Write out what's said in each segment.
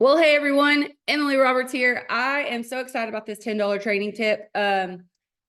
Well, hey everyone, Emily Roberts here. I am so excited about this $10 training tip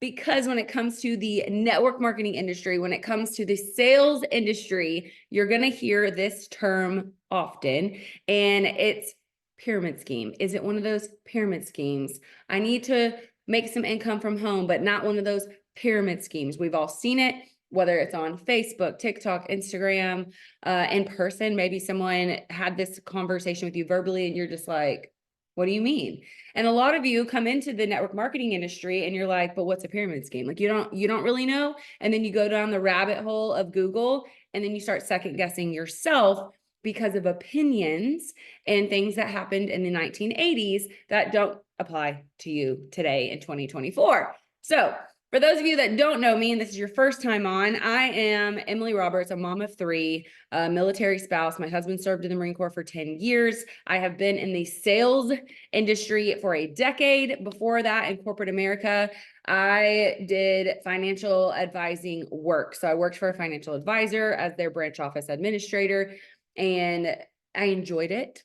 because when it comes to the network marketing industry, when it comes to the sales industry, you're going to hear this term often, and it's pyramid scheme. Is it one of those pyramid schemes? I need to make some income from home, but not one of those pyramid schemes. We've all seen it, whether it's on Facebook, TikTok, Instagram, in person. Maybe someone had this conversation with you verbally and you're just like, what do you mean? And a lot of you come into the network marketing industry and you're like, but what's a pyramid scheme? Like you don't really know. And then you go down the rabbit hole of Google and then you start second guessing yourself because of opinions and things that happened in the 1980s that don't apply to you today in 2024. So for those of you that don't know me, and this is your first time on, I am Emily Roberts, a mom of three, a military spouse. My husband served in the Marine Corps for 10 years. I have been in the sales industry for a decade. Before that, in corporate America, I did financial advising work. So I worked for a financial advisor as their branch office administrator, and I enjoyed it.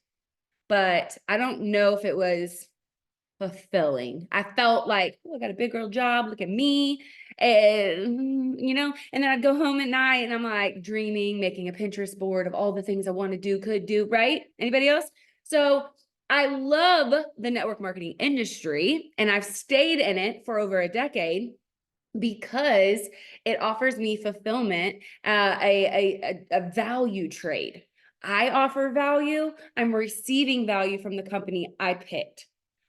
But I don't know if it was fulfilling. I felt like, oh, I got a big girl job. Look at me. And, and then I'd go home at night and I'm like dreaming, making a Pinterest board of all the things I want to do, could do, right? Anybody else? So I love the network marketing industry and I've stayed in it for over a decade because it offers me fulfillment, a value trade. I offer value. I'm receiving value from the company I picked.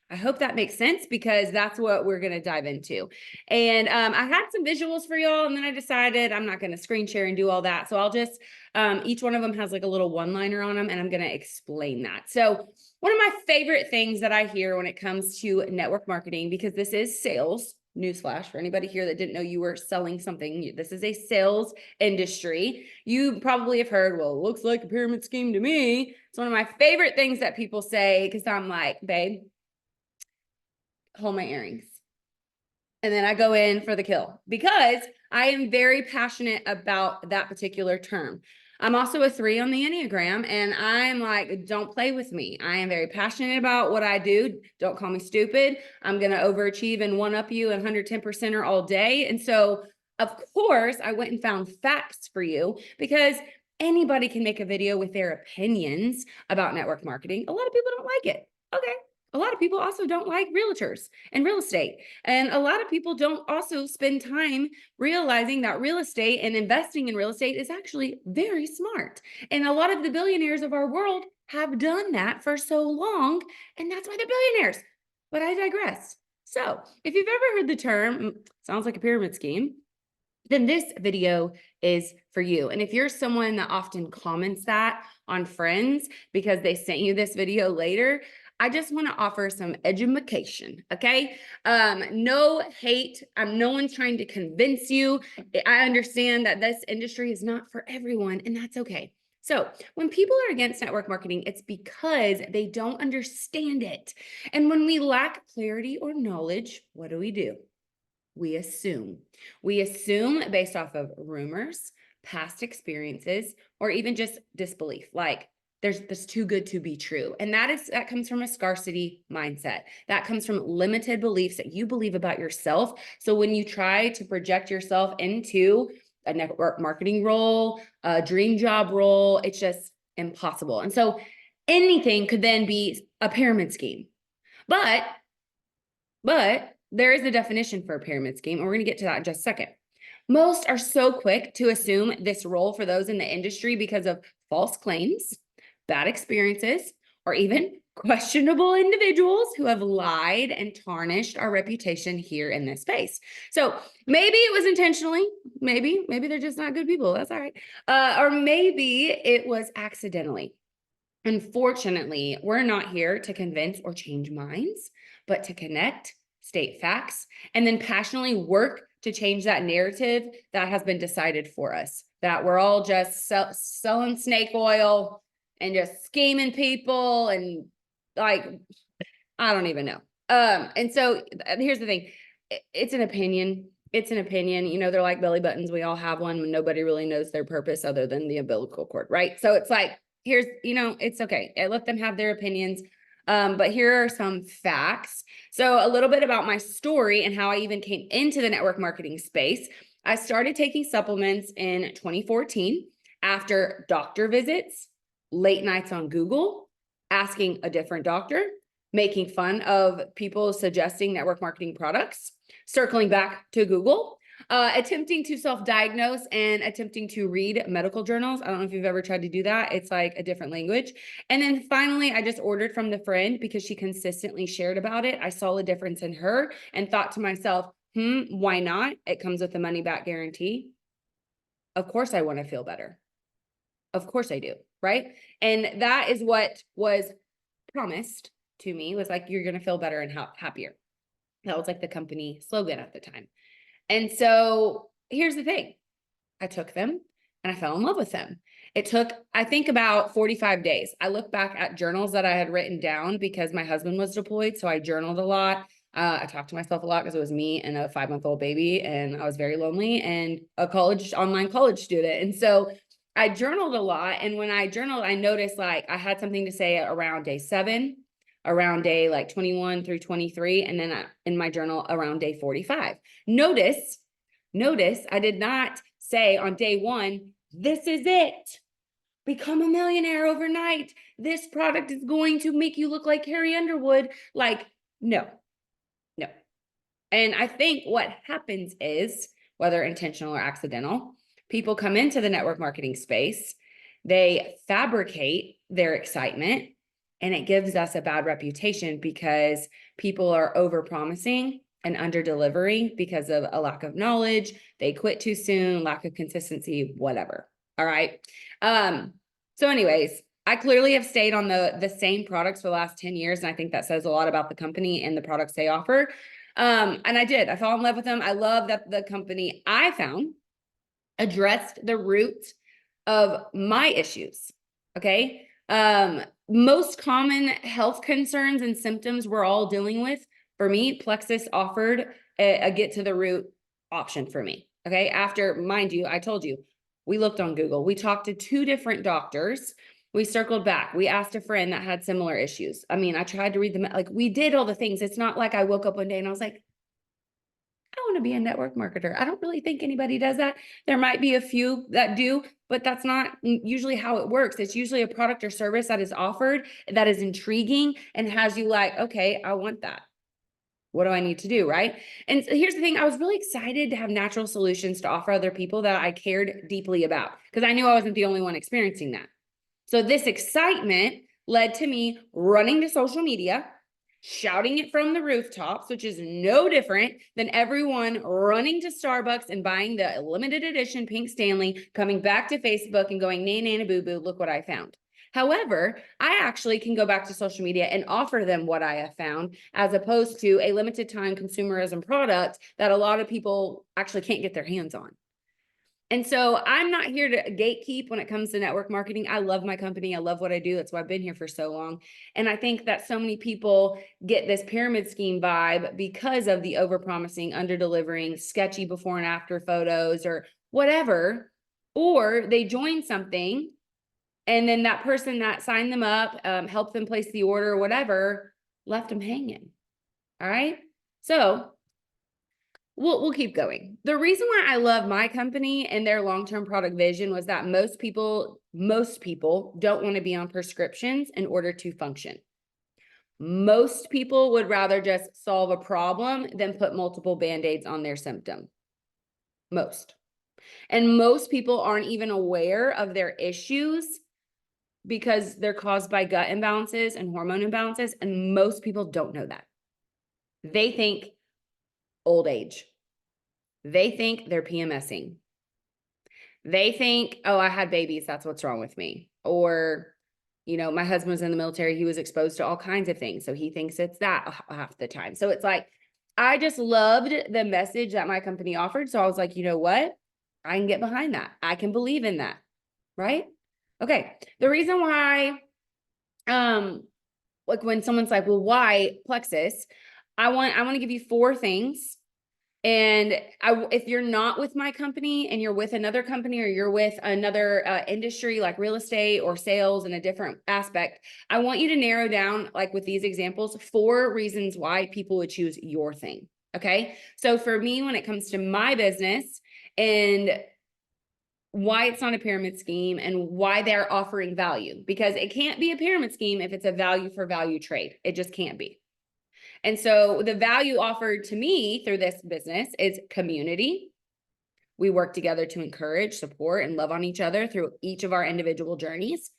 I hope that makes sense because that's what we're going to dive into. And I had some visuals for y'all, and then I decided I'm not going to screen share and do all that. So I'll just, each one of them has like a little one-liner on them, and I'm going to explain that. So one of my favorite things that I hear when it comes to network marketing, because this is sales, newsflash for anybody here that didn't know you were selling something. This is a sales industry. You probably have heard, well, it looks like a pyramid scheme to me. It's one of my favorite things that people say because I'm like, babe, hold my earrings. And then I go in for the kill because I am very passionate about that particular term. I'm also a 3 on the Enneagram, and I'm like, don't play with me. I am very passionate about what I do. Don't call me stupid. I'm going to overachieve and one up you and 110%er all day. And so, of course, I went and found facts for you because anybody can make a video with their opinions about network marketing. A lot of people don't like it. Okay. A lot of people also don't like realtors and real estate. And a lot of people don't also spend time realizing that real estate and investing in real estate is actually very smart. And a lot of the billionaires of our world have done that for so long, and that's why they're billionaires. But I digress. So if you've ever heard the term, sounds like a pyramid scheme, then this video is for you. And if you're someone that often comments that on friends because they sent you this video later, I just want to offer some education, okay? No hate. No one's trying to convince you. I understand that this industry is not for everyone, and that's okay. So when people are against network marketing, it's because they don't understand it. And when we lack clarity or knowledge, what do? We assume. We assume based off of rumors, past experiences, or even just disbelief. Like, there's too good to be true. And that comes from a scarcity mindset. That comes from limited beliefs that you believe about yourself. So when you try to project yourself into a network marketing role, a dream job role, it's just impossible. And so anything could then be a pyramid scheme. But there is a definition for a pyramid scheme, and we're going to get to that in just a second. Most are so quick to assume this role for those in the industry because of false claims, bad experiences, or even questionable individuals who have lied and tarnished our reputation here in this space. So maybe it was intentionally, maybe they're just not good people. That's all right. Or maybe it was accidentally. Unfortunately, we're not here to convince or change minds, but to connect, state facts, and then passionately work to change that narrative that has been decided for us, that we're all just selling snake oil and just scheming people and like, I don't even know. And so here's the thing. It's an opinion. It's an opinion. They're like belly buttons. We all have one when nobody really knows their purpose other than the umbilical cord, right? So it's like, it's okay. Let them have their opinions. But here are some facts. So a little bit about my story and how I even came into the network marketing space. I started taking supplements in 2014 after doctor visits, late nights on Google, asking a different doctor, making fun of people suggesting network marketing products, circling back to Google, attempting to self-diagnose and attempting to read medical journals. I don't know if you've ever tried to do that. It's like a different language. And then finally, I just ordered from the friend because she consistently shared about it. I saw a difference in her and thought to myself, why not? It comes with a money back guarantee. Of course I want to feel better. Of course I do, right? And that is what was promised to me, was like, you're going to feel better and happier. That was like the company slogan at the time. And so here's the thing. I took them and I fell in love with them. It took, I think, about 45 days. I look back at journals that I had written down because my husband was deployed. So I journaled a lot. I talked to myself a lot because it was me and a 5-month-old baby, and I was very lonely and a online college student. And so I journaled a lot. And when I journaled, I noticed like I had something to say around day 7, around day like 21 through 23, and then in my journal around day 45. Notice, I did not say on day 1, this is it. Become a millionaire overnight. This product is going to make you look like Carrie Underwood. Like, no. And I think what happens is, whether intentional or accidental, people come into the network marketing space, they fabricate their excitement, and it gives us a bad reputation because people are over-promising and under-delivering because of a lack of knowledge. They quit too soon, lack of consistency, whatever. All right. So anyways, I clearly have stayed on the same products for the last 10 years. And I think that says a lot about the company and the products they offer. And I fell in love with them. I love that the company I found addressed the root of my issues. Okay. Most common health concerns and symptoms we're all dealing with. For me, Plexus offered a get to the root option for me. Okay. After, mind you, I told you, we looked on Google. We talked to 2 different doctors. We circled back. We asked a friend that had similar issues. I mean, I tried to read them. Like, we did all the things. It's not like I woke up one day and I was like, I want to be a network marketer. I don't really think anybody does that. There might be a few that do, but that's not usually how it works. It's usually a product or service that is offered that is intriguing and has you like, okay, I want that. What do I need to do, right? And so here's the thing. I was really excited to have natural solutions to offer other people that I cared deeply about, because I knew I wasn't the only one experiencing that. So this excitement led to me running to social media, shouting it from the rooftops, which is no different than everyone running to Starbucks and buying the limited edition Pink Stanley, coming back to Facebook and going, nay, nay, boo, boo, look what I found. However, I actually can go back to social media and offer them what I have found, as opposed to a limited time consumerism product that a lot of people actually can't get their hands on. And so I'm not here to gatekeep when it comes to network marketing. I love my company. I love what I do. That's why I've been here for so long. And I think that so many people get this pyramid scheme vibe because of the overpromising, under-delivering, sketchy before and after photos or whatever, or they join something and then that person that signed them up, helped them place the order or whatever, left them hanging. All right. So we'll keep going. The reason why I love my company and their long-term product vision was that most people don't want to be on prescriptions in order to function. Most people would rather just solve a problem than put multiple band-aids on their symptom. Most. And most people aren't even aware of their issues because they're caused by gut imbalances and hormone imbalances. And most people don't know that. They think old age. They think they're PMSing. They think, oh, I had babies, that's what's wrong with me. Or, you know, my husband was in the military, he was exposed to all kinds of things, so he thinks it's that half the time. So it's like, I just loved the message that my company offered. So I was like, you know what? I can get behind that. I can believe in that, right? Okay. The reason why, like when someone's like, well, why Plexus? I want to give you 4 things And if you're not with my company and you're with another company or you're with another industry like real estate or sales in a different aspect, I want you to narrow down, like with these examples, 4 reasons why people would choose your thing. Okay. So for me, when it comes to my business and why it's not a pyramid scheme and why they're offering value, because it can't be a pyramid scheme if it's a value for value trade. It just can't be. And so the value offered to me through this business is community. We work together to encourage, support, and love on each other through each of our individual journeys.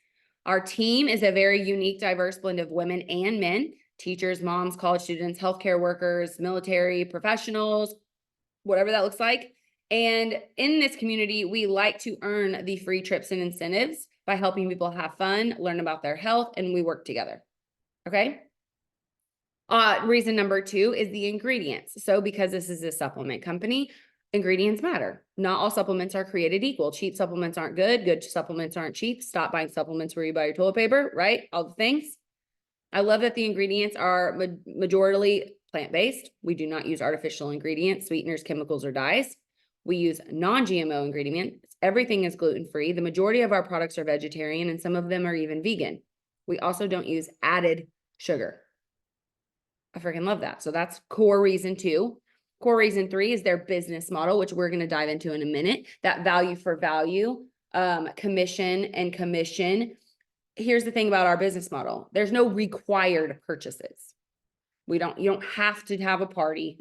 Our team is a very unique, diverse blend of women and men, teachers, moms, college students, healthcare workers, military professionals, whatever that looks like. And in this community, we like to earn the free trips and incentives by helping people have fun, learn about their health, and we work together. Okay. Reason number 2 is the ingredients. So because this is a supplement company, ingredients matter. Not all supplements are created equal. Cheap supplements aren't good. Good supplements aren't cheap. Stop buying supplements where you buy your toilet paper, right? All the things. I love that the ingredients are majority plant-based. We do not use artificial ingredients, sweeteners, chemicals, or dyes. We use non-GMO ingredients. Everything is gluten-free. The majority of our products are vegetarian, and some of them are even vegan. We also don't use added sugar. I freaking love that. So that's core reason 2. Core reason 3 is their business model, which we're going to dive into in a minute. That value for value, commission and commission. Here's the thing about our business model. There's no required purchases. You don't have to have a party.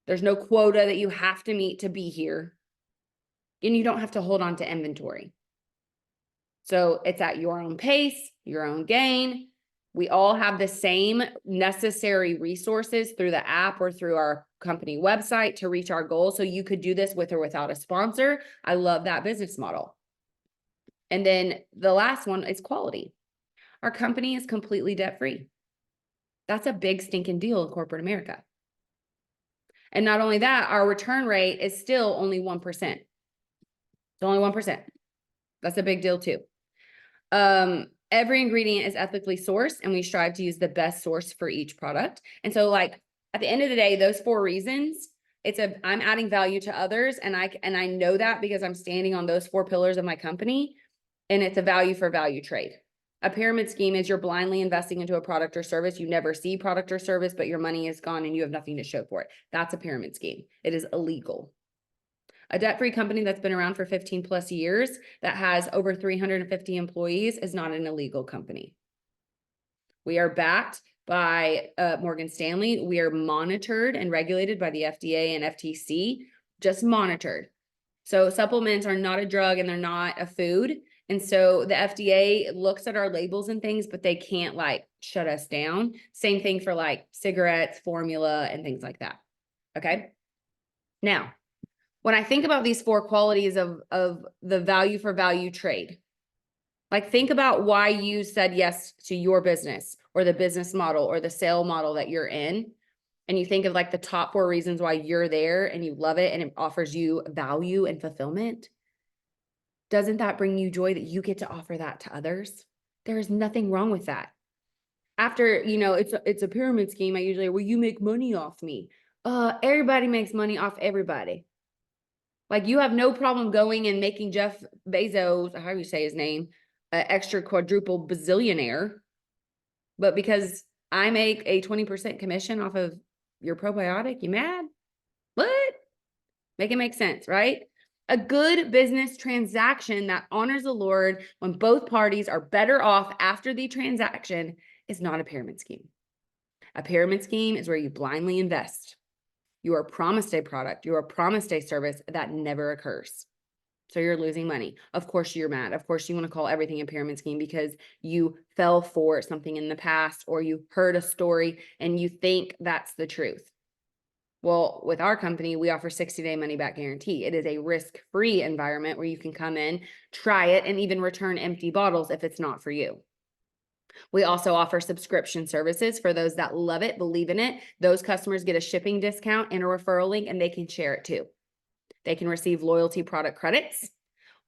There's no quota that you have to meet to be here. And you don't have to hold on to inventory. So it's at your own pace, your own gain. We all have the same necessary resources through the app or through our company website to reach our goals. So you could do this with or without a sponsor. I love that business model. And then the last one is quality. Our company is completely debt-free. That's a big stinking deal in corporate America. And not only that, our return rate is still only 1%. It's only 1%. That's a big deal too. Every ingredient is ethically sourced and we strive to use the best source for each product. And so like at the end of the day, those 4 reasons, I'm adding value to others. And I know that because I'm standing on those 4 pillars of my company, and it's a value for value trade. A pyramid scheme is you're blindly investing into a product or service. You never see product or service, but your money is gone and you have nothing to show for it. That's a pyramid scheme. It is illegal. A debt-free company that's been around for 15 plus years that has over 350 employees is not an illegal company. We are backed by Morgan Stanley. We are monitored and regulated by the FDA and FTC, just monitored. So supplements are not a drug and they're not a food. And so the FDA looks at our labels and things, but they can't like shut us down. Same thing for like cigarettes, formula, and things like that. Okay. Now, when I think about these 4 qualities of the value for value trade, like think about why you said yes to your business or the business model or the sale model that you're in. And you think of like the top 4 reasons why you're there and you love it and it offers you value and fulfillment. Doesn't that bring you joy that you get to offer that to others? There is nothing wrong with that. After, it's a pyramid scheme. I usually, well, you make money off me. Everybody makes money off everybody. Like you have no problem going and making Jeff Bezos, how do you say his name, extra quadruple bazillionaire. But because I make a 20% commission off of your probiotic, you mad? What? Make it make sense, right? A good business transaction that honors the Lord when both parties are better off after the transaction is not a pyramid scheme. A pyramid scheme is where you blindly invest. You are promised a product, you are promised a service that never occurs. So you're losing money. Of course you're mad. Of course you want to call everything a pyramid scheme because you fell for something in the past or you heard a story and you think that's the truth. Well, with our company, we offer 60-day money back guarantee. It is a risk-free environment where you can come in, try it, and even return empty bottles if it's not for you. We also offer subscription services for those that love it, believe in it. Those customers get a shipping discount and a referral link, and they can share it too. They can receive loyalty product credits,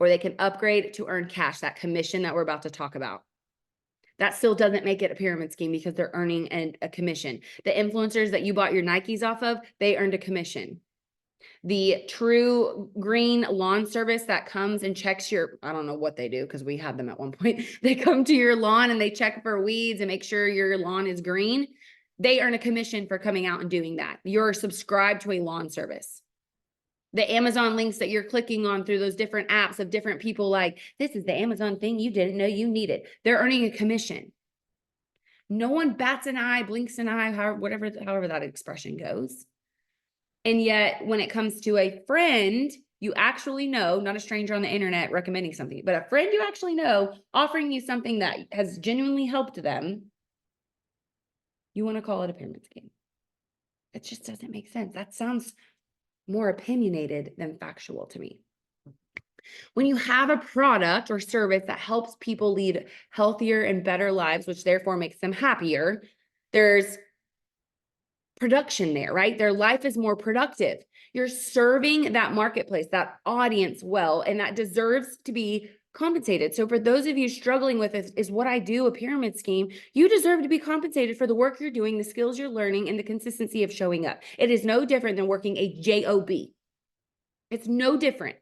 or they can upgrade to earn cash, that commission that we're about to talk about. That still doesn't make it a pyramid scheme because they're earning a commission. The influencers that you bought your Nikes off of, they earned a commission. The True Green lawn service that comes and checks your, I don't know what they do because we had them at one point. They come to your lawn and they check for weeds and make sure your lawn is green. They earn a commission for coming out and doing that. You're subscribed to a lawn service. The Amazon links that you're clicking on through those different apps of different people, like, this is the Amazon thing you didn't know you needed. They're earning a commission. No one bats an eye, blinks an eye, however that expression goes. And yet when it comes to a friend you actually know, not a stranger on the internet recommending something, but a friend you actually know offering you something that has genuinely helped them, you want to call it a pyramid scheme. It just doesn't make sense. That sounds more opinionated than factual to me. When you have a product or service that helps people lead healthier and better lives, which therefore makes them happier, there's production there, right? Their life is more productive. You're serving that marketplace, that audience well, and that deserves to be compensated. So for those of you struggling with this, is what I do a pyramid scheme? You deserve to be compensated for the work you're doing, the skills you're learning, and the consistency of showing up. It is no different than working a job. It's no different.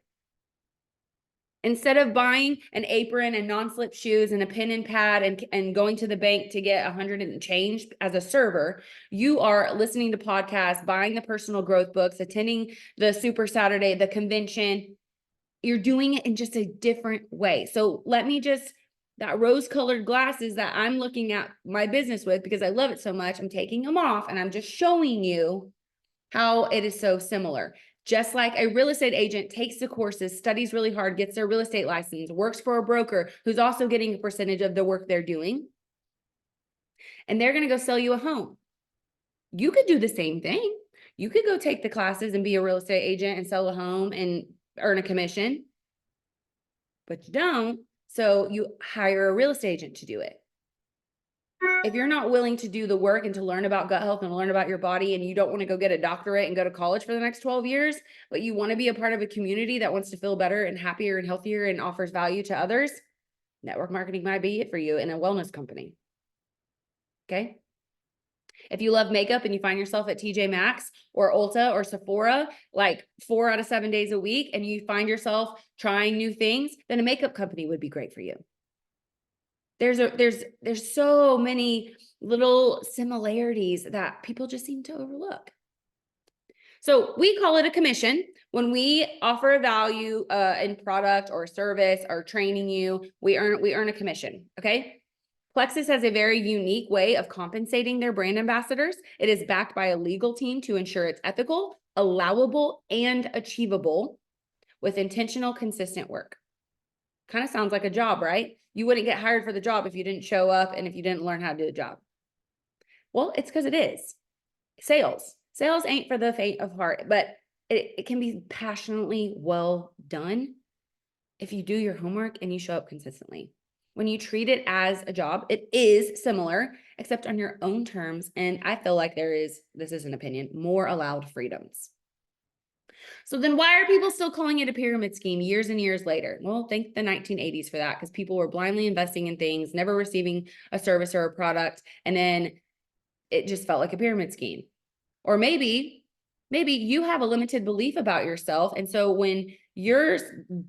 Instead of buying an apron and non-slip shoes and a pen and pad and going to the bank to get 100 and change as a server, you are listening to podcasts, buying the personal growth books, attending the Super Saturday, the convention. You're doing it in just a different way. So let me just, that rose-colored glasses that I'm looking at my business with, because I love it so much, I'm taking them off and I'm just showing you how it is so similar. Just like a real estate agent takes the courses, studies really hard, gets their real estate license, works for a broker who's also getting a percentage of the work they're doing, and they're going to go sell you a home. You could do the same thing. You could go take the classes and be a real estate agent and sell a home and earn a commission, but you don't. So you hire a real estate agent to do it. If you're not willing to do the work and to learn about gut health and learn about your body, and you don't want to go get a doctorate and go to college for the next 12 years, but you want to be a part of a community that wants to feel better and happier and healthier and offers value to others, network marketing might be it for you in a wellness company. Okay. If you love makeup and you find yourself at TJ Maxx or Ulta or Sephora, like 4 out of 7 days a week, and you find yourself trying new things, then a makeup company would be great for you. There's so many little similarities that people just seem to overlook. So we call it a commission. When we offer a value in product or service or training you, we earn a commission. Okay. Plexus has a very unique way of compensating their brand ambassadors. It is backed by a legal team to ensure it's ethical, allowable, and achievable with intentional, consistent work. Kind of sounds like a job, right? You wouldn't get hired for the job if you didn't show up and if you didn't learn how to do the job. Well, it's because it is. Sales. Sales ain't for the faint of heart, but it can be passionately well done if you do your homework and you show up consistently. When you treat it as a job, it is similar, except on your own terms. And I feel like this is an opinion, more allowed freedoms. So then why are people still calling it a pyramid scheme years and years later? Well, thank the 1980s for that, because people were blindly investing in things, never receiving a service or a product, and then it just felt like a pyramid scheme. Or maybe you have a limited belief about yourself, and so when you're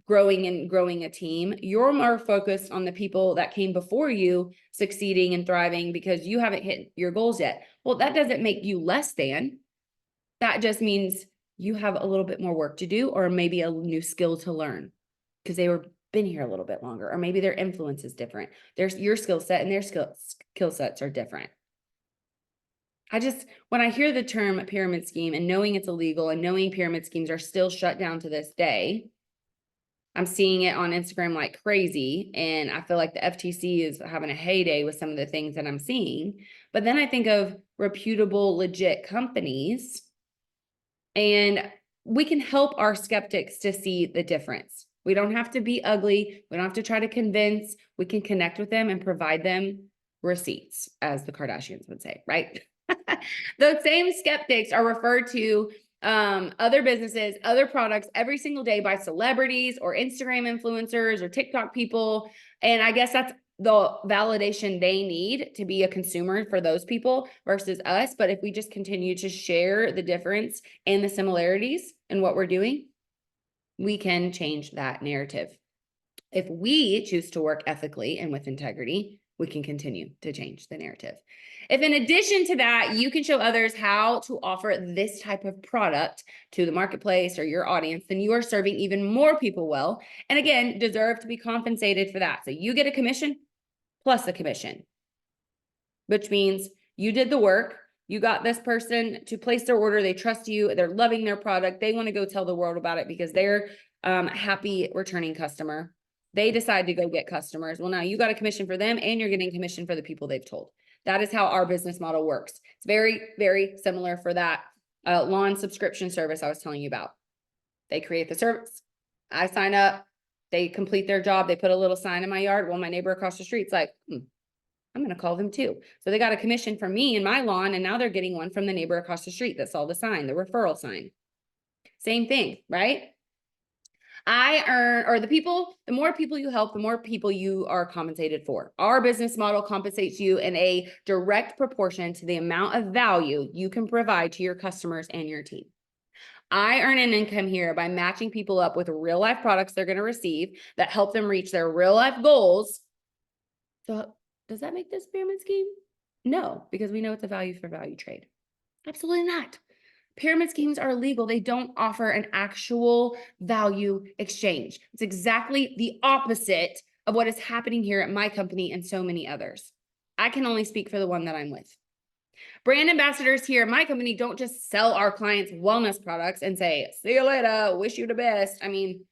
growing a team, you're more focused on the people that came before you succeeding and thriving because you haven't hit your goals yet. Well, that doesn't make you less than. That just means you have a little bit more work to do, or maybe a new skill to learn because they were been here a little bit longer, or maybe their influence is different. There's your skill set and their skill sets are different. When I hear the term pyramid scheme and knowing it's illegal and knowing pyramid schemes are still shut down to this day, I'm seeing it on Instagram like crazy. And I feel like the FTC is having a heyday with some of the things that I'm seeing. But then I think of reputable, legit companies, and we can help our skeptics to see the difference. We don't have to be ugly. We don't have to try to convince. We can connect with them and provide them receipts, as the Kardashians would say, right? Those same skeptics are referred to other businesses, other products every single day by celebrities or Instagram influencers or TikTok people. And I guess the validation they need to be a consumer for those people versus us. But if we just continue to share the difference and the similarities in what we're doing, we can change that narrative. If we choose to work ethically and with integrity, we can continue to change the narrative. If in addition to that, you can show others how to offer this type of product to the marketplace or your audience, then you are serving even more people well. And again, deserve to be compensated for that. So you get a commission plus a commission, which means you did the work. You got this person to place their order. They trust you. They're loving their product. They want to go tell the world about it because they're happy returning customer. They decide to go get customers. Well, now you got a commission for them and you're getting commission for the people they've told. That is how our business model works. It's very, very similar for that lawn subscription service I was telling you about. They create the service. I sign up. They complete their job. They put a little sign in my yard. Well, my neighbor across the street's like, I'm going to call them too. So they got a commission from me and my lawn, and now they're getting one from the neighbor across the street that saw the sign, the referral sign. Same thing, right? I earn, or the more people you help, the more people you are compensated for. Our business model compensates you in a direct proportion to the amount of value you can provide to your customers and your team. I earn an income here by matching people up with real life products they're going to receive that help them reach their real life goals. So does that make this pyramid scheme? No, because we know it's a value for value trade. Absolutely not. Pyramid schemes are illegal. They don't offer an actual value exchange. It's exactly the opposite of what is happening here at my company and so many others. I can only speak for the one that I'm with. Brand ambassadors here at my company don't just sell our clients wellness products and say, see you later, wish you the best. I mean,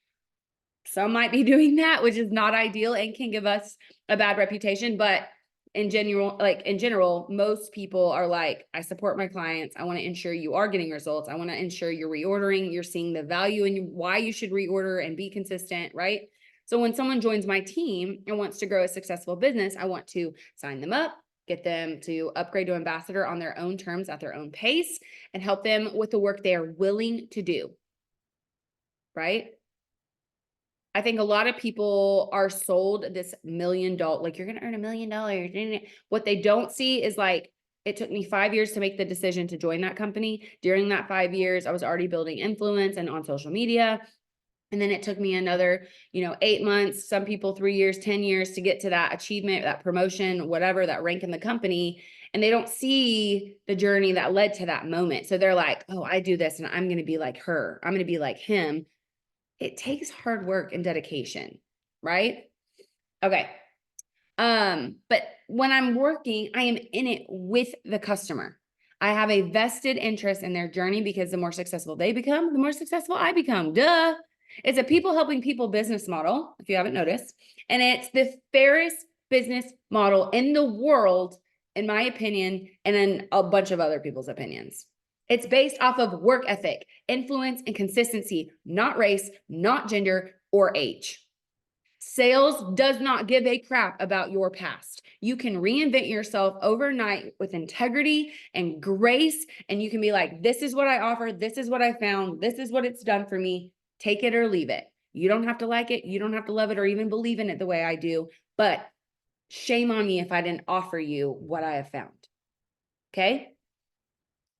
some might be doing that, which is not ideal and can give us a bad reputation. But in general, most people are like, I support my clients. I want to ensure you are getting results. I want to ensure you're reordering, you're seeing the value and why you should reorder and be consistent, right? So when someone joins my team and wants to grow a successful business, I want to sign them up, get them to upgrade to ambassador on their own terms at their own pace, and help them with the work they are willing to do, right? I think a lot of people are sold this $1 million, like you're going to earn $1 million. What they don't see is like, it took me 5 years to make the decision to join that company. During that 5 years, I was already building influence and on social media. And then it took me another, 8 months, some people 3 years, 10 years to get to that achievement, that promotion, whatever, that rank in the company. And they don't see the journey that led to that moment. So they're like, oh, I do this and I'm going to be like her. I'm going to be like him. It takes hard work and dedication, right? Okay. But when I'm working, I am in it with the customer. I have a vested interest in their journey because the more successful they become, the more successful I become. Duh. It's a people helping people business model, if you haven't noticed. And it's the fairest business model in the world, in my opinion, and in a bunch of other people's opinions. It's based off of work ethic, influence, and consistency, not race, not gender, or age. Sales does not give a crap about your past. You can reinvent yourself overnight with integrity and grace, and you can be like, this is what I offer, this is what I found, this is what it's done for me. Take it or leave it. You don't have to like it, you don't have to love it or even believe in it the way I do, but shame on me if I didn't offer you what I have found. Okay?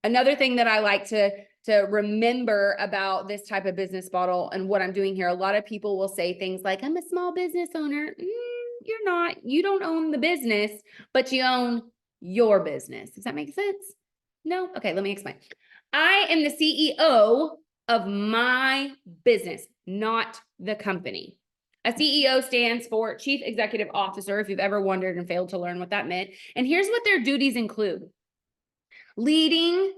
Another thing that I like to remember about this type of business model and what I'm doing here, a lot of people will say things like, I'm a small business owner. You're not. You don't own the business, but you own your business. Does that make sense? No? Okay, let me explain. I am the CEO of my business, not the company. A CEO stands for Chief Executive Officer, if you've ever wondered and failed to learn what that meant. And here's what their duties include. Leading,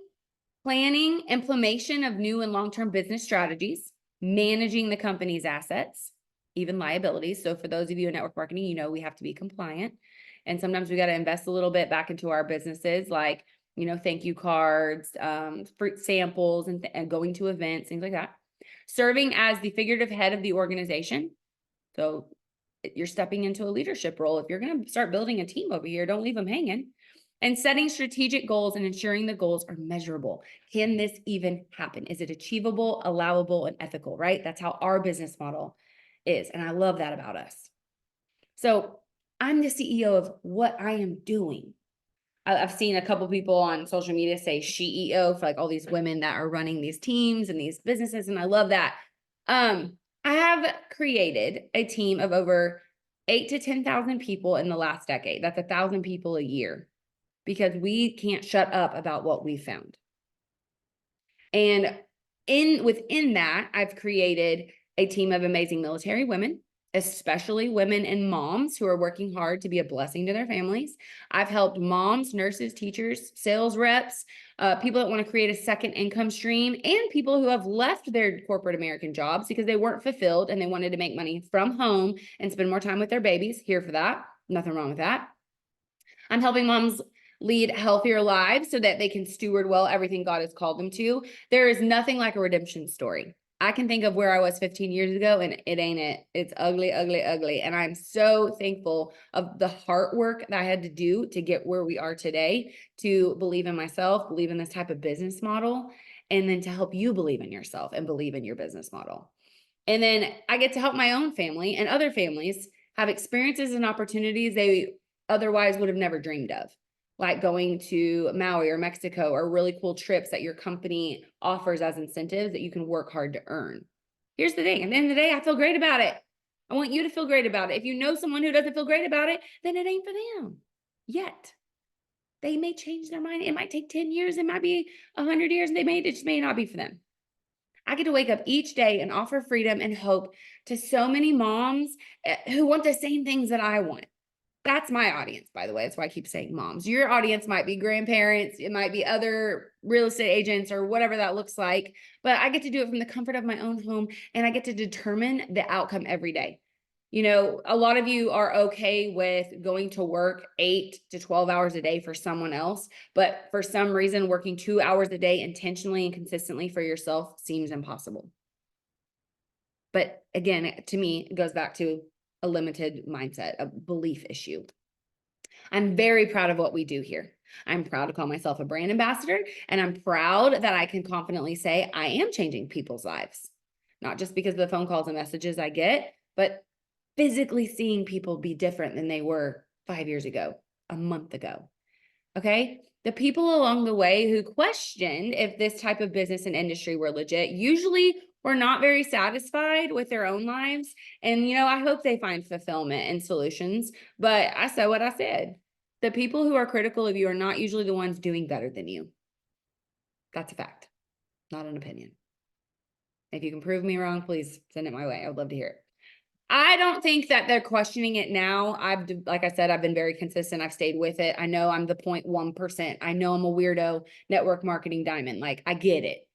planning, implementation of new and long-term business strategies, managing the company's assets, even liabilities. So for those of you in network marketing, we have to be compliant. And sometimes we got to invest a little bit back into our businesses, like, thank you cards, fruit samples, and going to events, things like that. Serving as the figurative head of the organization. So you're stepping into a leadership role. If you're going to start building a team over here, don't leave them hanging. And setting strategic goals and ensuring the goals are measurable. Can this even happen? Is it achievable, allowable, and ethical, right? That's how our business model is. And I love that about us. So I'm the CEO of what I am doing. I've seen a couple people on social media say CEO for like all these women that are running these teams and these businesses, and I love that. I have created a team of over 8 to 10,000 people in the last decade. That's 1,000 people a year because we can't shut up about what we found. And within that, I've created a team of amazing military women, especially women and moms who are working hard to be a blessing to their families. I've helped moms, nurses, teachers, sales reps, people that want to create a second income stream, and people who have left their corporate American jobs because they weren't fulfilled and they wanted to make money from home and spend more time with their babies. Here for that. Nothing wrong with that. I'm helping moms lead healthier lives so that they can steward well everything God has called them to. There is nothing like a redemption story. I can think of where I was 15 years ago, and it ain't it. It's ugly, ugly, ugly. And I'm so thankful of the heart work that I had to do to get where we are today, to believe in myself, believe in this type of business model, and then to help you believe in yourself and believe in your business model. And then I get to help my own family and other families have experiences and opportunities they otherwise would have never dreamed of, like going to Maui or Mexico, or really cool trips that your company offers as incentives that you can work hard to earn. Here's the thing. At the end of the day, I feel great about it. I want you to feel great about it. If you know someone who doesn't feel great about it, then it ain't for them yet. They may change their mind. It might take 10 years. It might be 100 years. It just may not be for them. I get to wake up each day and offer freedom and hope to so many moms who want the same things that I want. That's my audience, by the way. That's why I keep saying moms. Your audience might be grandparents. It might be other real estate agents or whatever that looks like. But I get to do it from the comfort of my own home, and I get to determine the outcome every day. You know, a lot of you are okay with going to work 8 to 12 hours a day for someone else, but for some reason, working 2 hours a day intentionally and consistently for yourself seems impossible. But again, to me, it goes back to a limited mindset, a belief issue. I'm very proud of what we do here. I'm proud to call myself a brand ambassador, and I'm proud that I can confidently say I am changing people's lives, not just because of the phone calls and messages I get, but physically seeing people be different than they were 5 years ago, a month ago. Okay. The people along the way who questioned if this type of business and industry were legit usually were not very satisfied with their own lives. And, you know, I hope they find fulfillment and solutions. But I said what I said. The people who are critical of you are not usually the ones doing better than you. That's a fact, not an opinion. If you can prove me wrong, please send it my way. I would love to hear it. I don't think that they're questioning it now. Like I said, I've been very consistent. I've stayed with it. I know I'm the 0.1%. I know I'm a weirdo network marketing diamond. Like, I get it.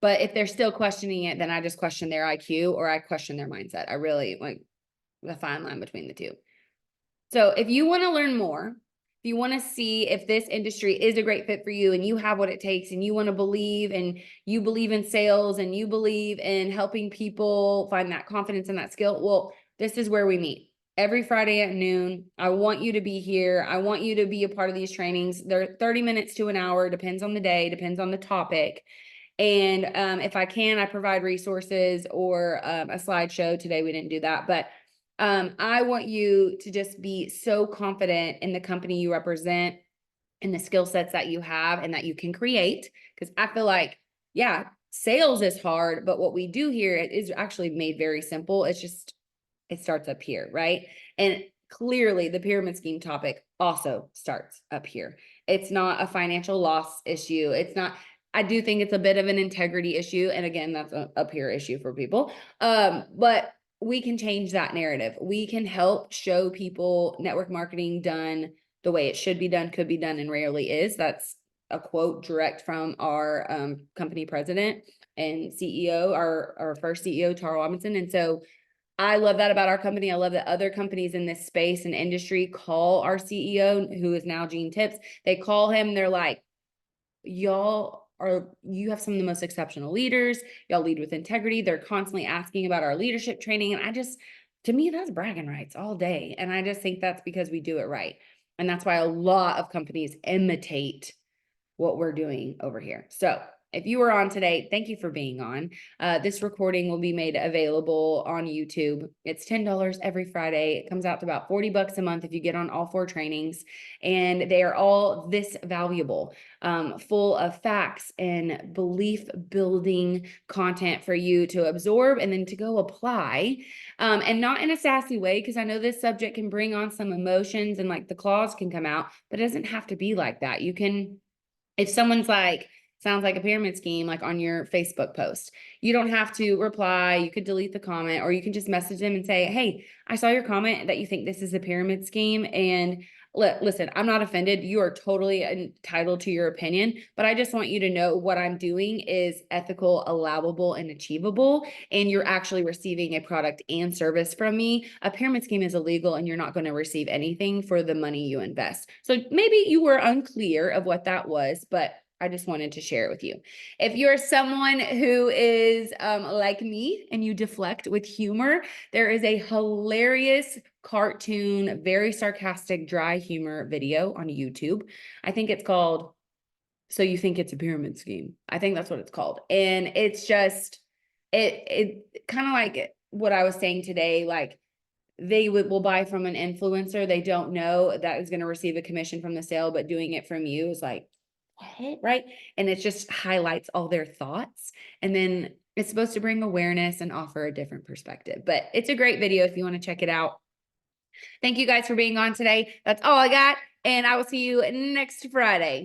But if they're still questioning it, then I just question their IQ or I question their mindset. I really like the fine line between the two. So if you want to learn more, if you want to see if this industry is a great fit for you and you have what it takes and you want to believe and you believe in sales and you believe in helping people find that confidence and that skill, well, this is where we meet. Every Friday at noon. I want you to be here. I want you to be a part of these trainings. They're 30 minutes to an hour, depends on the day, depends on the topic. And if I can, I provide resources or a slideshow. Today we didn't do that, but I want you to just be so confident in the company you represent and the skill sets that you have and that you can create. Because I feel like, yeah, sales is hard, but what we do here is actually made very simple. It's just, it starts up here, right? And clearly the pyramid scheme topic also starts up here. It's not a financial loss issue. It's not, I do think it's a bit of an integrity issue. And again, that's an up here issue for people. But we can change that narrative. We can help show people network marketing done the way it should be done, could be done, and rarely is. That's a quote direct from our company president and CEO, our first CEO, Tara Robinson. And so I love that about our company. I love that other companies in this space and industry call our CEO, who is now Gene Tips, they call him, they're like, you have some of the most exceptional leaders. Y'all lead with integrity. They're constantly asking about our leadership training. And to me, that's bragging rights all day. And I just think that's because we do it right. And that's why a lot of companies imitate what we're doing over here. So if you were on today, thank you for being on. This recording will be made available on YouTube. It's $10 every Friday. It comes out to about $40 a month if you get on all 4 trainings, and they are all this valuable, full of facts and belief building content for you to absorb and then to go apply, and not in a sassy way, because I know this subject can bring on some emotions and like the claws can come out, but it doesn't have to be like that. You can, if someone's like, sounds like a pyramid scheme, like on your Facebook post, you don't have to reply. You could delete the comment, or you can just message them and say, hey, I saw your comment that you think this is a pyramid scheme. And listen, I'm not offended. You are totally entitled to your opinion, but I just want you to know what I'm doing is ethical, allowable, and achievable. And you're actually receiving a product and service from me. A pyramid scheme is illegal, and you're not going to receive anything for the money you invest. So maybe you were unclear of what that was, but I just wanted to share it with you. If you're someone who is like me and you deflect with humor, there is a hilarious cartoon, very sarcastic, dry humor video on YouTube. I think it's called So You Think It's a Pyramid Scheme. I think that's what it's called. And it's just, it kind of like what I was saying today, like they will buy from an influencer they don't know that is going to receive a commission from the sale, but doing it from you is like, what? Right? And it just highlights all their thoughts. And then it's supposed to bring awareness and offer a different perspective. But it's a great video if you want to check it out. Thank you guys for being on today. That's all I got. And I will see you next Friday.